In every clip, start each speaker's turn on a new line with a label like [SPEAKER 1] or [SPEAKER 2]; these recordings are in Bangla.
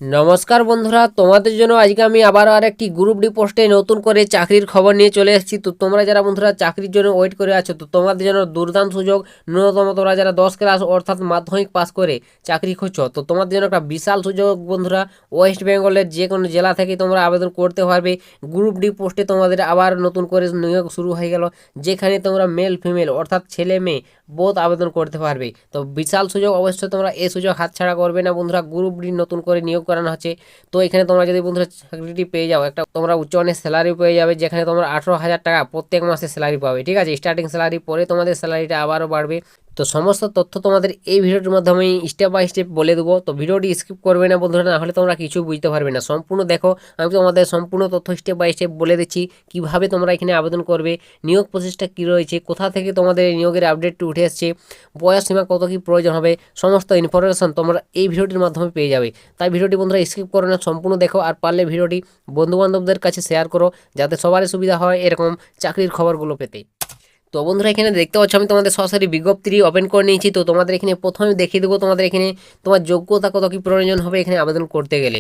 [SPEAKER 1] নমস্কার বন্ধুরা, তোমাদের জন্য আজকে আমি আবারও আরেকটি গ্রুপ ডি পোস্টে নতুন করে চাকরির খবর নিয়ে চলে এসেছি। তো তোমরা যারা বন্ধুরা চাকরির জন্য ওয়েট করে আছো, তো তোমাদের জন্য দুর্দান্ত সুযোগ। ন্যূনতম তোমরা যারা 10 ক্লাস অর্থাৎ মাধ্যমিক পাস করে চাকরি খুঁজছো, তো তোমাদের জন্য একটা বিশাল সুযোগ বন্ধুরা। ওয়েস্ট বেঙ্গলের যে কোনো জেলা থেকে তোমরা আবেদন করতে পারবে। গ্রুপ ডি পোস্টে তোমাদের আবার নতুন করে নিয়োগ শুরু হয়ে গেল, যেখানে তোমরা মেল ফিমেল অর্থাৎ ছেলে মেয়ে বোধ আবেদন করতে পারবে। তো বিশাল সুযোগ, অবশ্যই তোমরা এই সুযোগ হাতছাড়া করবে না বন্ধুরা। গ্রুপ ডি নতুন করে নিয়োগ করানো হচ্ছে। তো এখানে তোমরা যদি বন্ধুরা চাকরিটি পেয়ে যাও, একটা তোমরা উচ্চমানের স্যালারি পেয়ে যাবে, যেখানে তোমরা 18,000 টাকা প্রত্যেক মাসে স্যালারি পাবে। ঠিক আছে, স্টার্টিং স্যালারি, পরে তোমাদের স্যালারিটা আবারও বাড়বে। তো সমস্ত তথ্য তোমাদের এই ভিডিওটির মাধ্যমে স্টেপ বাই স্টেপ বলে দেবো। তো ভিডিওটি স্কিপ করবে না বন্ধুরা, না হলে তোমরা কিছু বুঝতে পারবে না। সম্পূর্ণ দেখো, আমি তোমাদের সম্পূর্ণ তথ্য স্টেপ বাই স্টেপ বলে দিচ্ছি কিভাবে তোমরা এখানে আবেদন করবে, নিয়োগ প্রসেসটা কী রয়েছে, কোথা থেকে তোমাদের এই নিয়োগের আপডেটটি উঠে এসছে, বয়স সীমা কত কী প্রয়োজন হবে, সমস্ত ইনফরমেশন তোমরা এই ভিডিওটির মাধ্যমে পেয়ে যাবে। তাই ভিডিওটি বন্ধুরা স্কিপ করো না, সম্পূর্ণ দেখো। আর পারলে ভিডিওটি বন্ধুবান্ধবদের কাছে শেয়ার করো, যাতে সবারই সুবিধা হয় এরকম চাকরির খবরগুলো পেতে। তো বন্ধুরা এখানে দেখতে পাচ্ছ আমি তোমাদের সরাসরি বিজ্ঞপ্তি ওপেন করে নিয়েছি। তো তোমাদের এখানে প্রথমে দেখিয়ে দেবো তোমাদের এখানে তোমার যোগ্যতা কত কী প্রয়োজন হবে এখানে আবেদন করতে গেলে।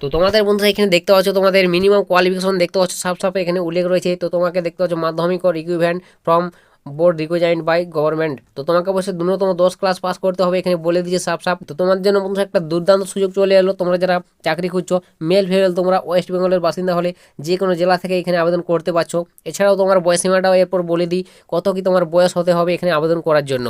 [SPEAKER 1] তো তোমাদের বন্ধুরা এখানে দেখতে পাচ্ছ তোমাদের মিনিমাম কোয়ালিফিকেশন দেখতে পাচ্ছ সাফ এখানে উল্লেখ রয়েছে। তো তোমাকে দেখতে পাচ্ছ Madhyamik or equivalent from board recognised by government. তো তোমাকে অবশ্যই ন্যূনতম 10 ক্লাস পাস করতে হবে, এখানে বলে দিয়েছে সাফ। তো তোমাদের জন্য বন্ধুরা একটা দুর্দান্ত সুযোগ চলে এলো। তোমরা যারা চাকরি খুঁজছো, মেল ফিমেল, তোমরা ওয়েস্ট বেঙ্গলের বাসিন্দা হলে যে কোনো জেলা থেকে এখানে আবেদন করতে পারছো। এছাড়াও তোমার বয়সীমাটাও এরপর বলে দিই কত কি তোমার বয়স হতে হবে এখানে আবেদন করার জন্য।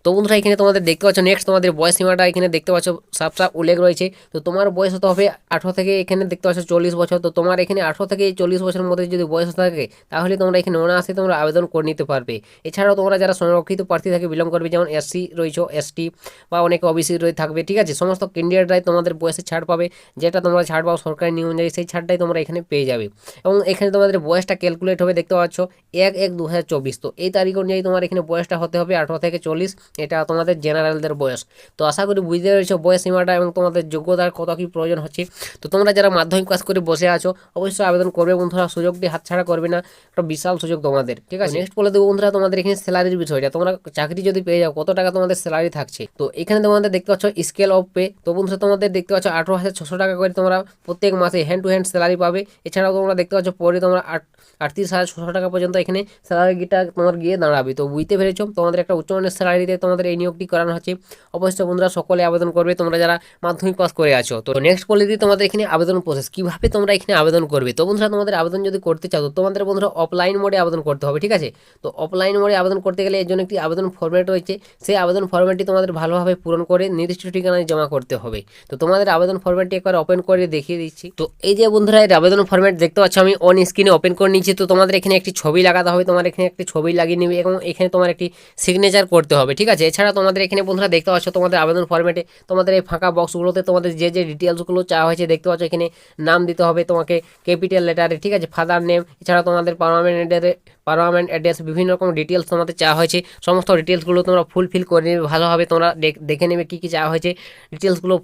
[SPEAKER 1] তো বন্ধুরা এখানে তোমাদের দেখতে পাচ্ছ নেক্সট তোমাদের বয়সীমাটা এখানে দেখতে পাচ্ছ সাফ উল্লেখ রয়েছে। তো তোমার বয়স হতে হবে 18 থেকে এখানে দেখতে পাচ্ছ 40 বছর। তো তোমার এখানে 18 থেকে 40 বছরের মধ্যে যদি বয়স থাকে, তাহলে তোমরা এখানে অনায়াসে তোমরা আবেদন করে নিতে পারবে। এছাড়াও তোমরা যারা সংরক্ষিত প্রার্থী থেকে বিলং করবে, যেমন এসসি রয়েছে, এসটি বা অনেকে ওবিসি রয়ে থাকবে। ঠিক আছে, সমস্ত ক্যান্ডিডেটরাই তোমাদের বয়সে ছাড় পাবে। যেটা তোমরা ছাড় পাও সরকারি নিয়ম অনুযায়ী, সেই ছাড়টাই তোমরা এখানে পেয়ে যাবে। এবং এখানে তোমাদের বয়সটা ক্যালকুলেট হবে দেখতে পাচ্ছ 1/1/2024। তো এই তারিখ অনুযায়ী তোমার এখানে বয়সটা হতে হবে 18 থেকে 40। এটা তোমাদের জেনারেলদের বয়স। তো আশা করি বুঝতে পেরেছো বয়স সীমাটা এবং তোমাদের যোগ্যতার কত কী প্রয়োজন হচ্ছে। তো তোমরা যারা মাধ্যমিক পাস করে বসে আছো, অবশ্যই আবেদন করবে বন্ধুরা, সুযোগটি হাতছাড়া করবে না। একটা বিশাল সুযোগ তোমাদের। ঠিক আছে, নেক্সট বলে দেবো বন্ধুরা তোমাদের এখানে স্যালারির বিষয়টা। তোমরা চাকরি যদি পেয়ে যাও, কত টাকা তোমাদের স্যালারি থাকছে। তো এখানে তোমাদের দেখতে পাচ্ছ স্কেল অফ পে। তো বন্ধুরা তোমাদের দেখতে পাচ্ছ 18,600 টাকা করে তোমরা প্রত্যেক মাসে হ্যান্ড টু হ্যান্ড স্যালারি পাবে। এছাড়াও তোমরা দেখতে পাচ্ছ পরে তোমরা 38,600 টাকা পর্যন্ত এখানে স্যালারিটা তোমার গিয়ে দাঁড়াবে। তো বুঝতে পেরেছো, তোমাদের একটা উচ্চমানের স্যালারিতে তোমাদের এই নিয়োগটি করানো হচ্ছে। অবশ্যই বন্ধুরা সকলে আবেদন করবে তোমরা যারা মাধ্যমিক পাস করে আছো। তো নেক্সট বলে দিই তোমাদের এখানে আবেদন প্রসেস কিভাবে তোমরা এখানে আবেদন করবে। তো বন্ধুরা তোমাদের আবেদন যদি করতে চাও, তো তোমাদের বন্ধুরা অফলাইন মোডে আবেদন করতে হবে। ঠিক আছে, তো অফলাইন মোডে আবেদন করতে গেলে এর জন্য একটি আবেদন ফরম্যাট রয়েছে। সেই আবেদন ফরম্যাটটি তোমাদের ভালোভাবে পূরণ করে নির্দিষ্ট ঠিকানায় জমা করতে হবে। তো তোমাদের আবেদন ফরম্যাটটি একবার ওপেন করে দেখিয়ে দিচ্ছি। তো এই যে বন্ধুরা এর আবেদন ফরম্যাট দেখতে পাচ্ছ আমি অন স্ক্রিনে ওপেন করে নিচ্ছি। তো তোমাদের এখানে একটি ছবি লাগাতে হবে, তোমার এখানে একটি ছবি লাগিয়ে নিবে এবং এখানে তোমার একটি সিগনেচার করতে হবে। ঠিক আছে, এছাড়া তোমাদের এখানে বন্ধুরা দেখতে পাচ্ছ তোমাদের আবেদন ফরম্যাটে তোমাদের এই ফাঁকা বক্সগুলোতে তোমাদের যে যে ডিটেলসগুলো চাওয়া হয়েছে দেখতে পাচ্ছ। এখানে নাম দিতে হবে তোমাকে ক্যাপিটাল লেটারে। ঠিক আছে, ফাদার নেম, এছাড়া তোমাদের পার্মানেন্ট অ্যাড্রেস, বিভিন্ন রকম ডিটেলস তোমাদের চাওয়া হয়েছে। সমস্ত ডিটেলসগুলো তোমরা ফুলফিল করে নেবে ভালোভাবে। তোমরা দেখে নেবে কী কী চাওয়া হয়েছে, ডিটেলসগুলো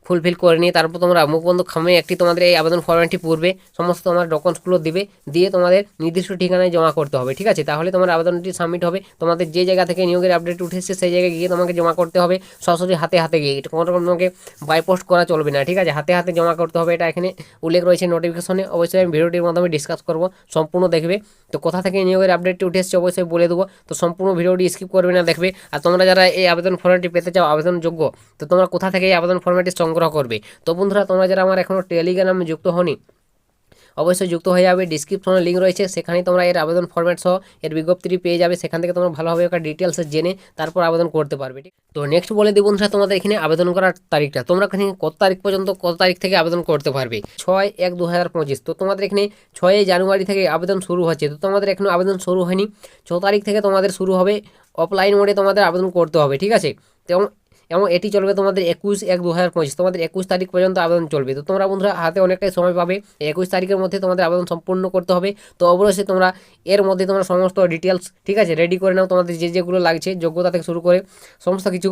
[SPEAKER 1] ফুলফিল করে নিয়ে তারপর তোমরা মুখবন্ধ খামে একটি তোমাদের এই আবেদন ফরম্যাটটি পূর্বে সমস্ত তোমার ডকুমেন্টসগুলো দিবে, দিয়ে তোমাদের নির্দিষ্ট ঠিকানায় জমা করতে হবে। ঠিক আছে, তাহলে তোমার আবেদনটি সাবমিট হবে। তোমাদের যে জায়গা থেকে নিয়োগের আপডেট উঠেছে সেই জায়গায় গিয়ে তোমাকে জমা করতে হবে, সরাসরি হাতে গিয়ে। এটা কোনো রকম তোমাকে বাইপোস্ট করা চলবে না। ঠিক আছে, হাতে জমা করতে হবে, এটা এখানে উল্লেখ রয়েছে নোটিফিকেশনে। অবশ্যই আমি ভিডিওটির মাধ্যমে ডিসকাস করব, সম্পূর্ণ দেখবে। তো কোথা থেকে নিয়োগের আপডেটটি উঠে এসেছে অবশ্যই বলে দেবো। তো সম্পূর্ণ ভিডিওটি স্কিপ করবে না, দেখবে। আর তোমরা যারা এই আবেদন ফর্মটি পেতে চাও আবেদনযোগ্য, তো তোমরা কোথা থেকে এই আবেদন ফর্মটি সংগ্রহ করবে। তো বন্ধুরা তোমরা যারা আমার এখনও টেলিগ্রামে যুক্ত হওনি, অবশ্যই যুক্ত হয়ে যাবে। ডিসক্রিপশনে লিঙ্ক রয়েছে, সেখানে তোমরা এর আবেদন ফরম্যাট সহ এর বিজ্ঞপ্তিটি পেয়ে যাবে। সেখান থেকে তোমরা ভালোভাবে একটা ডিটেলস জেনে তারপর আবেদন করতে পারবে। ঠিক, তো নেক্সট বলে দিব বন্ধুরা তোমাদের এখানে আবেদন করার তারিখটা। তোমরা এখানে কত তারিখ পর্যন্ত কত তারিখ থেকে আবেদন করতে পারবে। 6/1/2025। তো তোমাদের এখানে 6 জানুয়ারি থেকে আবেদন শুরু হচ্ছে। তো তোমাদের এখনও আবেদন শুরু হয়নি, 6 তারিখ থেকে তোমাদের শুরু হবে। অফলাইন মোডে তোমাদের আবেদন করতে হবে। ঠিক আছে, এবং এটি চলবে তোমাদের 21/1/2025। তোমাদের 21 তারিখ পর্যন্ত আবেদন চলবে। তো তোমরা বন্ধুরা হাতে অনেকটাই সময় পাবে, 21 তারিখের মধ্যে তোমাদের আবেদন সম্পূর্ণ করতে হবে। তো অবশ্যই তোমরা এর মধ্যে তোমরা সমস্ত ডিটেলস ঠিক আছে রেডি করে নাও। তোমাদের যেগুলো লাগছে যোগ্যতা থেকে শুরু করে সমস্ত কিছু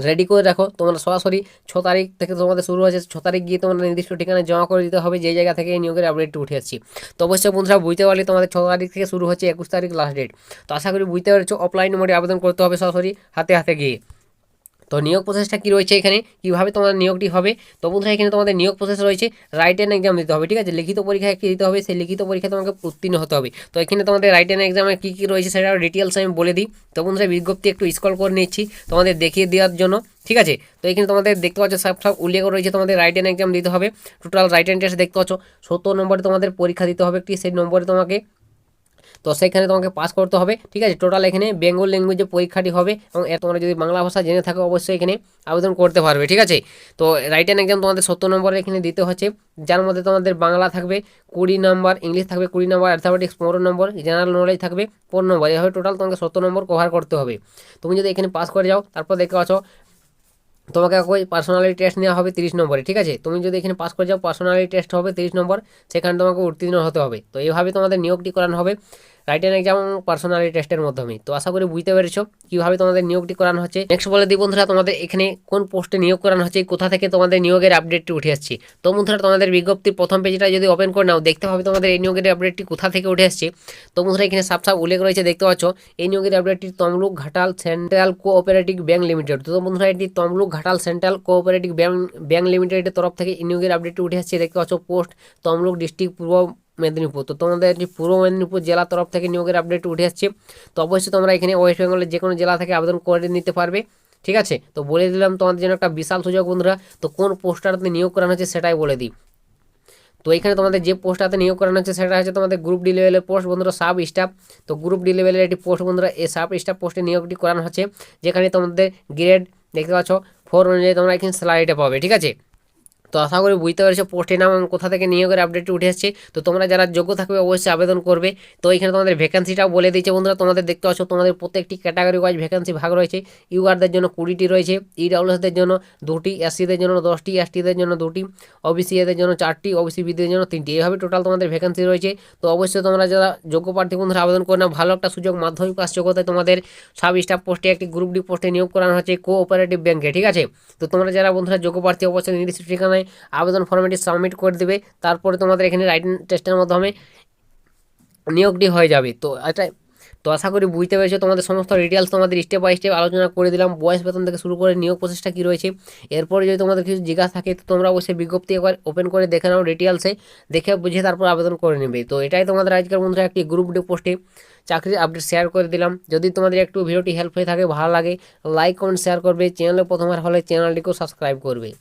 [SPEAKER 1] রেডি করে রাখো। তোমরা সরাসরি 6 তারিখ থেকে তোমাদের শুরু হয়েছে, 6 তারিখ গিয়ে তোমরা নির্দিষ্ট ঠিকানায় জমা করে দিতে হবে, যে জায়গা থেকে এই নিয়োগের আপডেটটি উঠে আসছি। তো অবশ্যই বন্ধুরা বুঝতে পারলে তোমাদের 6 তারিখ থেকে শুরু হচ্ছে, 21 তারিখ লাস্ট ডেট। তো আশা করি বুঝতে পেরেছো, অফলাইন মোডে আবেদন করতে হবে সরাসরি হাতে গিয়ে। তো নিয়োগ প্রসেসটা কী রয়েছে এখানে, কীভাবে তোমাদের নিয়োগটি হবে। তো বন্ধুরা এখানে তোমাদের নিয়োগ প্রসেস রয়েছে, রাইটেন এক্সাম দিতে হবে, ঠিক আছে, লিখিত পরীক্ষা একটি দিতে হবে, সেই লিখিত পরীক্ষা তোমাকে উত্তীর্ণ হতে হবে। তো এখানে তোমাদের রাইটেন এক্সামে কী কী রয়েছে সেটা ডিটেলস আমি বলে দিই। তো বন্ধুরা বিজ্ঞপ্তি একটু স্ক্রল করে নিচ্ছি তোমাদের দেখিয়ে দেওয়ার জন্য, ঠিক আছে। তো এখানে তোমাদের দেখতে পাচ্ছ সব উল্লেখ রয়েছে, তোমাদের রাইটেন এক্সাম দিতে হবে। টোটাল রাইটেন টেস্ট দেখতে পাচ্ছ 70 নম্বরে তোমাদের পরীক্ষা দিতে হবে একটি, সেই নম্বরে তোমাকে, তো সেখানে তোমাকে পাস করতে হবে, ঠিক আছে। টোটাল এখানে বেঙ্গল ল্যাঙ্গুয়েজে পরীক্ষাটি হবে এবং তোমরা যদি বাংলা ভাষা জেনে থাকো অবশ্যই এখানে আবেদন করতে পারবে, ঠিক আছে। তো রাইটেন এক্সাম তোমাদের 70 নম্বরে এখানে দিতে হচ্ছে, যার মধ্যে তোমাদের বাংলা থাকবে 20 নম্বর, ইংলিশ থাকবে 20 নম্বর, অ্যালফাবেটিক্স 15 নম্বর, জেনারেল নলেজ থাকবে 15 নম্বর। এভাবে টোটাল তোমাকে 70 নম্বর কভার করতে হবে। তুমি যদি এখানে পাস করে যাও তারপর দেখতে পাচ্ছ তোমাকে ওই পার্সোনালিটি টেস্ট নেওয়া হবে 30 নম্বরে, ঠিক আছে। তুমি যদি এখানে পাস করে যাও পার্সোনালিটি টেস্ট হবে 30 নম্বর, সেখানে তোমাকে উত্তীর্ণ হতে হবে। তো এইভাবে তোমাদের নিয়োগটি করানো হবে রাইটেন এক্সাম পার্সোনালিটি টেস্টের মাধ্যমে। তো আশা করি বুঝতে পেরেছো কীভাবে তোমাদের নিয়োগটি করানো হচ্ছে। নেক্সট বলে দিই বন্ধুরা তোমাদের এখানে কোন পোস্টে নিয়োগ করানো হচ্ছে, কোথা থেকে তোমাদের নিয়োগের আপডেটটি উঠে আসছে। তো বন্ধুরা তোমাদের বিজ্ঞপ্তির প্রথম পেজটা যদি ওপেন করে নাও দেখতে পাবে তোমাদের এই নিয়োগের আপডেটটি কোথা থেকে উঠে আসছে। তো বন্ধুরা এখানে সাফ উল্লেখ রয়েছে, দেখতে পাচ্ছ এই নিয়োগের আপডেটটি Tamluk Ghatal central cooperative bank limited. তো বন্ধুরা এটি Tamluk Ghatal central cooperative bank লিমিটেডের তরফ থেকে এই নিয়োগের আপডেটটি উঠে আসছে। দেখতে পাচ্ছ পোস্ট তমলুক ডিস্ট্রিক্ট পূর্ব মেদিনীপুর। তো তোমাদের পূর্ব মেদিনীপুর জেলা তরফ থেকে নিয়োগের আপডেট উঠে আসছে। তো অবশ্যই তোমরা এখানে ওয়েস্ট বেঙ্গলের যে কোনো জেলা থেকে আবেদন করে নিতে পারবে, ঠিক আছে। তো বলে দিলাম তোমাদের জন্য একটা বিশাল সুযোগ বন্ধুরা। তো কোন পোস্টটাতে নিয়োগ করানো হচ্ছে সেটাই বলে দিই। তো এখানে তোমাদের যে পোস্টটাতে নিয়োগ করানো হচ্ছে সেটা হচ্ছে তোমাদের গ্রুপ ডি লেভেলের পোস্ট বন্ধুরা, সাব স্টাফ। তো গ্রুপ ডি লেভেলের একটি পোস্ট বন্ধুরা, এই সাব স্টাফ পোস্টে নিয়োগটি করানো হচ্ছে, যেখানে তোমাদের গ্রেড দেখতে পাচ্ছ 4 অনুযায়ী তোমরা এখানে স্যালারিটা পাবে, ঠিক আছে। তো আশা করি বুঝতে পেরেছো পোস্টের নাম এবং কোথা থেকে নিয়োগের আপডেটটি উঠে আসছে। তো তোমরা যারা যোগ্য থাকবে অবশ্যই আবেদন করবে। তো এখানে তোমাদের ভ্যাকেন্সিটাও বলে দিয়েছে বন্ধুরা, তোমাদের দেখতে পাচ্ছ তোমাদের প্রত্যেকটি ক্যাটাগরি ওয়াইজ ভ্যাকেন্সি ভাগ রয়েছে। ইউআরদের জন্য 20টি রয়েছে, ইডব্লিউএসদের জন্য 2টি, এসসিদের জন্য 10টি, এসটিদের জন্য 2টি, ওবিসি এদের জন্য 4টি, ওবিসি বিদের জন্য 3টি। এইভাবে টোটাল তোমাদের ভ্যাকেন্সি রয়েছে। তো অবশ্যই তোমরা যারা যোগ্য প্রার্থী বন্ধুরা আবেদন করে নাও, ভালো একটা সুযোগ। মাধ্যমিক পাস যোগ্যতায় তোমাদের সাব স্টাফ পোস্টে একটি গ্রুপ ডি পোস্টে নিয়োগ করানো হচ্ছে কোঅপারেটিভ ব্যাংকে, ঠিক আছে। তো তোমরা যারা বন্ধুরা যোগ্য প্রার্থী অবশ্যই নির্দিষ্ট ঠিকানায় আবেদন ফর্মটি সাবমিট করে দেবে, তারপরে তোমাদের এখানে রাইটিং টেস্টের মাধ্যমে নিয়োগটি হয়ে যাবে। তো এটা, তো আশা করি বুঝতে পেরেছো। তোমাদের সমস্ত ডিটেলস তোমাদের স্টেপ বাই স্টেপ আলোচনা করে দিলাম, বয়স বেতন থেকে শুরু করে নিয়োগ প্রসেসটা কী রয়েছে। এরপরে যদি তোমাদের কিছু জিজ্ঞাসা থাকে তো তোমরা অবশ্যই বিজ্ঞপ্তি একবার ওপেন করে দেখে নাও, ডিটেলসে দেখে বুঝে তারপর আবেদন করে নেবে। তো এটাই তোমাদের আজকের বন্ধুরা একটি গ্রুপ ডি পোস্টে চাকরির আপডেট শেয়ার করে দিলাম। যদি তোমাদের একটু ভিডিওটি হেল্প হয়ে থাকে, ভালো লাগে, লাইক কমেন্ট শেয়ার করবে, চ্যানেলে প্রথমবার হলে চ্যানেলটিকেও সাবস্ক্রাইব করবে।